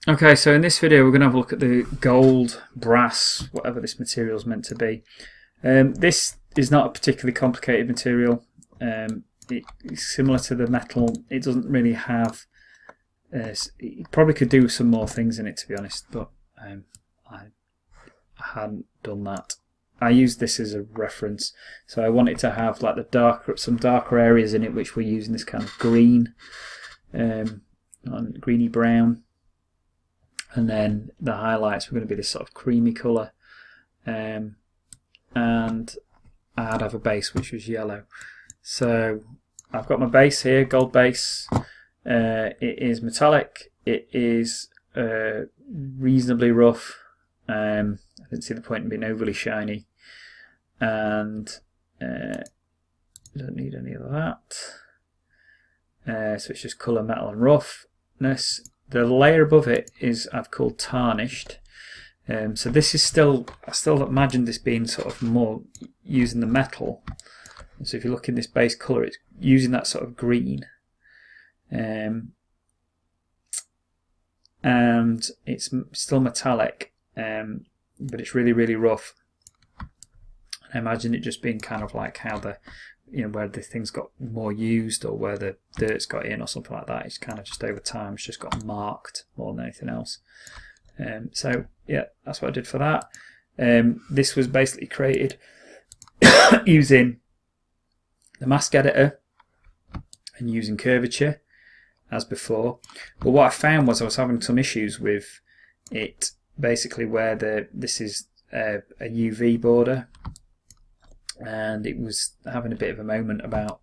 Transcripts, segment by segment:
Okay, so in this video we're going to have a look at the gold, brass, whatever this material is meant to be. This is not a particularly complicated material. It's similar to the metal. It doesn't really have... you probably could do some more things in it, to be honest, but I hadn't done that. I used this as a reference, so I wanted to have like some darker areas in it, which we're using this kind of green, greeny brown. And then the highlights were going to be this sort of creamy colour. And I'd have a base which was yellow. So I've got my base here, gold base. It is metallic. It is reasonably rough. I didn't see the point in being overly shiny. And don't need any of that. So it's just colour, metal and roughness. The layer above it is I've called tarnished. So this is I still imagine this being sort of more using the metal. So if you look in this base colour, it's using that sort of green. And it's still metallic, but it's really, really rough. I imagine it just being kind of like how where the things got more used or where the dirt's got in or something like that. It's kind of just over time, it's just got marked more than anything else. So yeah, that's what I did for that. This was basically created using the mask editor and using curvature as before. But what I found was I was having some issues with it, basically where this is a UV border, and it was having a bit of a moment about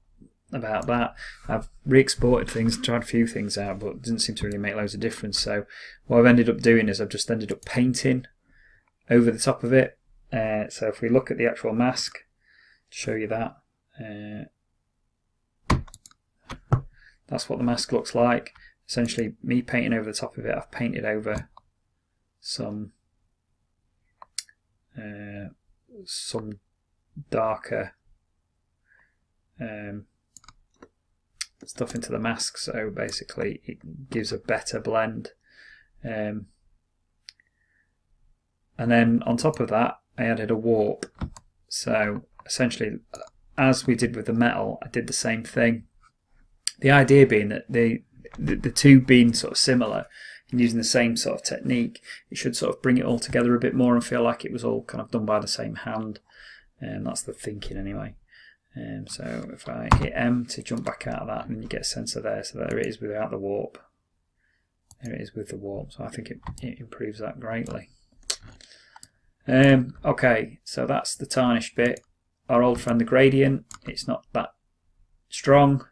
that. I've re-exported things, tried a few things out, but it didn't seem to really make loads of difference. So what I've ended up doing is I've just ended up painting over the top of it. So if we look at the actual mask, to show you that, that's what the mask looks like. Essentially, me painting over the top of it, I've painted over some darker stuff into the mask, so basically it gives a better blend. And then on top of that, I added a warp. So essentially, as we did with the metal, I did the same thing. The idea being that the two being sort of similar and using the same sort of technique, it should sort of bring it all together a bit more and feel like it was all kind of done by the same hand. And that's the thinking anyway. So if I hit M to jump back out of that, then you get a sensor there. So there it is without the warp. There it is with the warp. So I think it improves that greatly. Okay, so that's the tarnished bit. Our old friend the gradient, it's not that strong,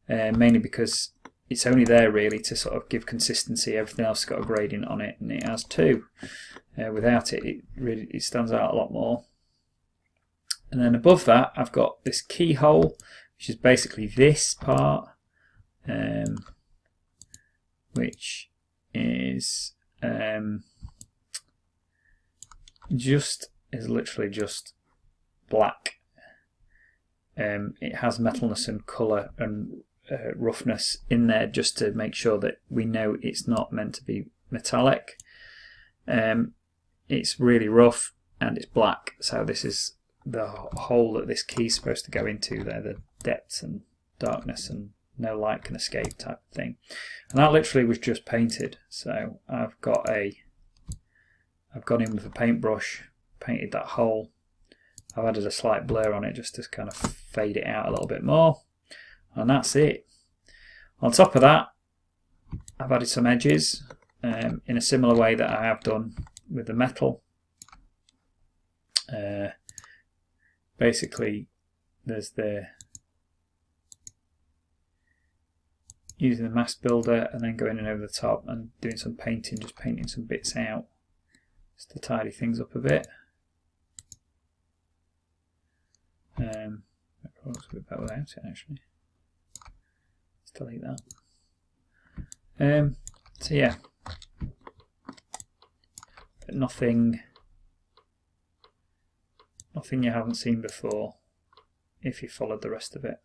mainly because it's only there really to sort of give consistency. Everything else has got a gradient on it, and it has two. Without it, it stands out a lot more. And then above that, I've got this keyhole, which is basically this part, which is literally just black. It has metalness and colour and roughness in there just to make sure that we know it's not meant to be metallic. It's really rough and it's black, so this is the hole that this key is supposed to go into there, the depths and darkness and no light can escape type of thing. And that literally was just painted. So I've gone in with a paintbrush, painted that hole. I've added a slight blur on it just to kind of fade it out a little bit more, and that's it. On top of that, I've added some edges in a similar way that I have done with the metal. Basically, there's using the mask builder and then going in over the top and doing some painting, just painting some bits out just to tidy things up a bit. That probably looks a bit better without it actually. Let's delete that. So yeah, but nothing you haven't seen before if you followed the rest of it.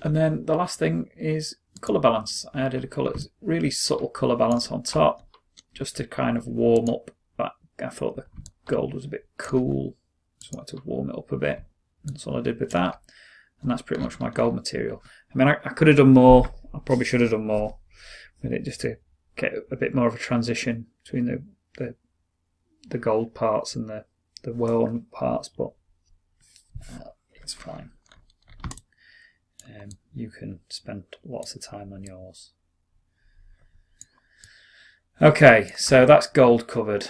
And then the last thing is colour balance. I added a really subtle colour balance on top, just to kind of warm up that. I thought the gold was a bit cool, so I wanted to warm it up a bit. That's all I did with that. And that's pretty much my gold material. I mean, I could have done more. I probably should have done more with it, just to get a bit more of a transition between the gold parts and the worn parts, but it's fine. You can spend lots of time on yours. Okay, so that's gold covered.